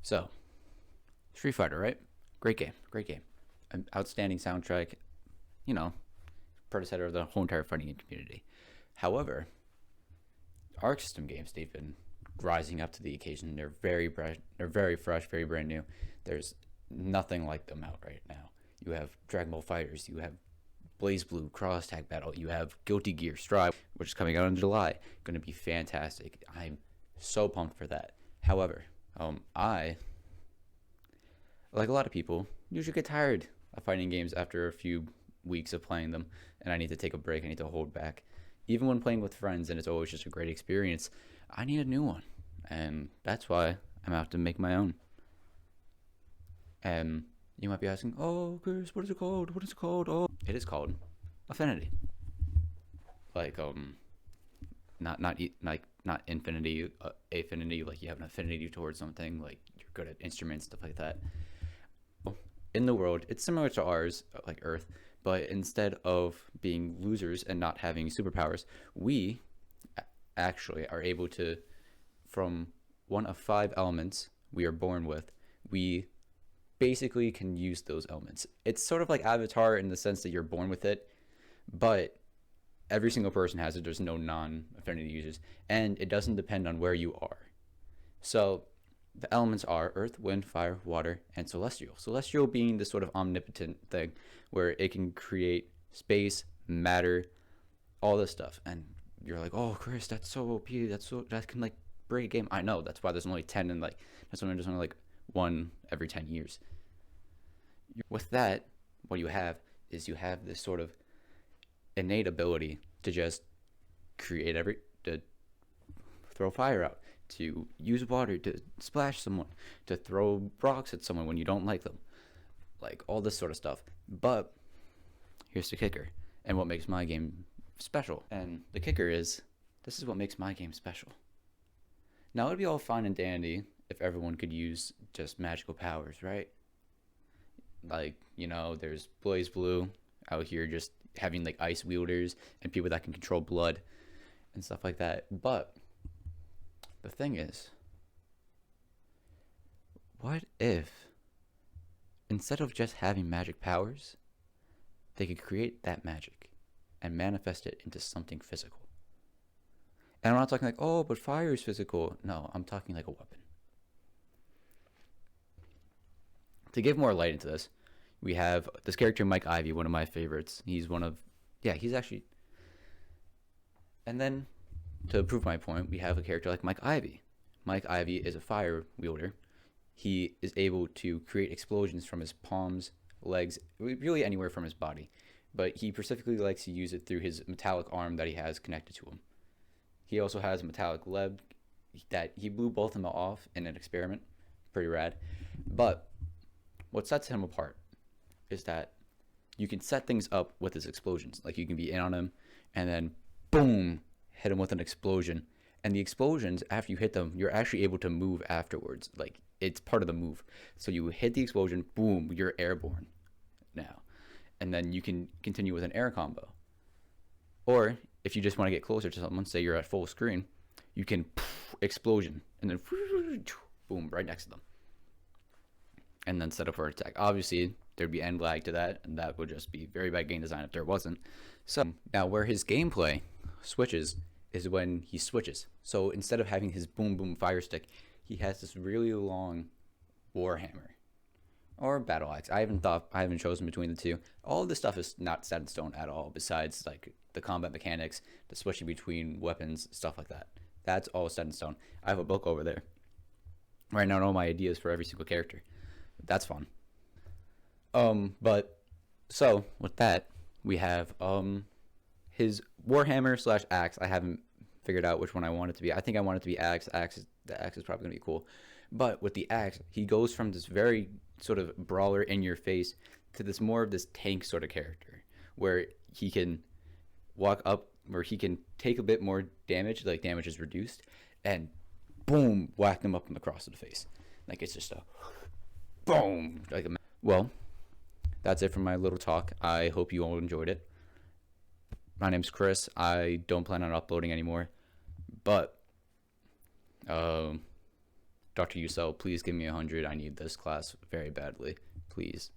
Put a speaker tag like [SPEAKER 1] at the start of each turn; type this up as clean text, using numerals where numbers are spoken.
[SPEAKER 1] So, Street Fighter, right? Great game, great game. An outstanding soundtrack, you know, predecessor of the whole entire fighting game community. However, Arc System games, they've been rising up to the occasion. They're very fresh, very brand new. There's nothing like them out right now. You have Dragon Ball Fighters, you have Blaze Blue Cross Tag Battle, you have Guilty Gear Strive, which is coming out in July. Going to be fantastic. I'm so pumped for that. However, I, like a lot of people, usually get tired of fighting games after a few weeks of playing them, and I need to take a break. I need to hold back. Even when playing with friends, and it's always just a great experience, I need a new one, and that's why I'm out to make my own. And you might be asking, "Oh, Chris, what is it called? What is it called?" Oh, it is called Affinity. Like not infinity, affinity. Like you have an affinity towards something. Like you're good at instruments, stuff like that. In the world, it's similar to ours, like Earth, but instead of being losers and not having superpowers, we actually are able to, from one of five elements we are born with, we basically can use those elements. It's sort of like Avatar in the sense that you're born with it, but every single person has it. There's no non-affinity users, and it doesn't depend on where you are. So the elements are earth, wind, fire, water, and celestial. Celestial being this sort of omnipotent thing where it can create space, matter, all this stuff. And you're like, oh, Chris, that's so OP. That can like break a game. I know. That's why there's only 10 and like there's only like one every 10 years. With that, what you have is you have this sort of innate ability to just to throw fire out, to use water to splash someone, to throw rocks at someone when you don't like them, like all this sort of stuff. But here's the kicker, and what makes my game special. And the kicker is, this is what makes my game special. Now, it'd be all fine and dandy if everyone could use just magical powers, right? Like, there's Blaze Blue out here just having like ice wielders and people that can control blood and stuff like that. But the thing is, what if instead of just having magic powers, they could create that magic and manifest it into something physical? And I'm not talking like, oh, but fire is physical. No, I'm talking like a weapon. To give more light into this, we have this character, Mike Ivy, one of my favorites. He's actually. And then, to prove my point, we have a character like Mike Ivy. Mike Ivy is a fire wielder. He is able to create explosions from his palms, legs, really anywhere from his body. But he specifically likes to use it through his metallic arm that he has connected to him. He also has a metallic leg that he blew both of them off in an experiment. Pretty rad. But what sets him apart is that you can set things up with his explosions. Like you can be in on him and then boom, hit him with an explosion. And the explosions, after you hit them, you're actually able to move afterwards. Like it's part of the move. So you hit the explosion, boom, you're airborne now. And then you can continue with an air combo. Or if you just want to get closer to someone, say you're at full screen, you can explosion and then boom, right next to them. And then set up for attack. Obviously, there'd be end lag to that, and that would just be very bad game design if there wasn't. So now where his gameplay switches is when he switches. So instead of having his boom boom fire stick, he has this really long warhammer or battle axe. I haven't chosen between the two. All of this stuff is not set in stone at all, besides like the combat mechanics, the switching between weapons, stuff like that. That's all set in stone. I have a book over there right now, all my ideas for every single character. That's fun. But so with that, we have his warhammer / axe. I haven't figured out which one I want it to be. I think I want it to be axe. The axe is probably gonna be cool. But with the axe, he goes from this very sort of brawler in your face to this more of this tank sort of character, where he can walk up, where he can take a bit more damage, like damage is reduced, and boom, whack them up in the cross of the face. Like it's just a boom. Well, that's it for my little talk. I hope you all enjoyed it. My name's Chris. I don't plan on uploading anymore, but Dr. Yusel, please give me 100. I need this class very badly. Please.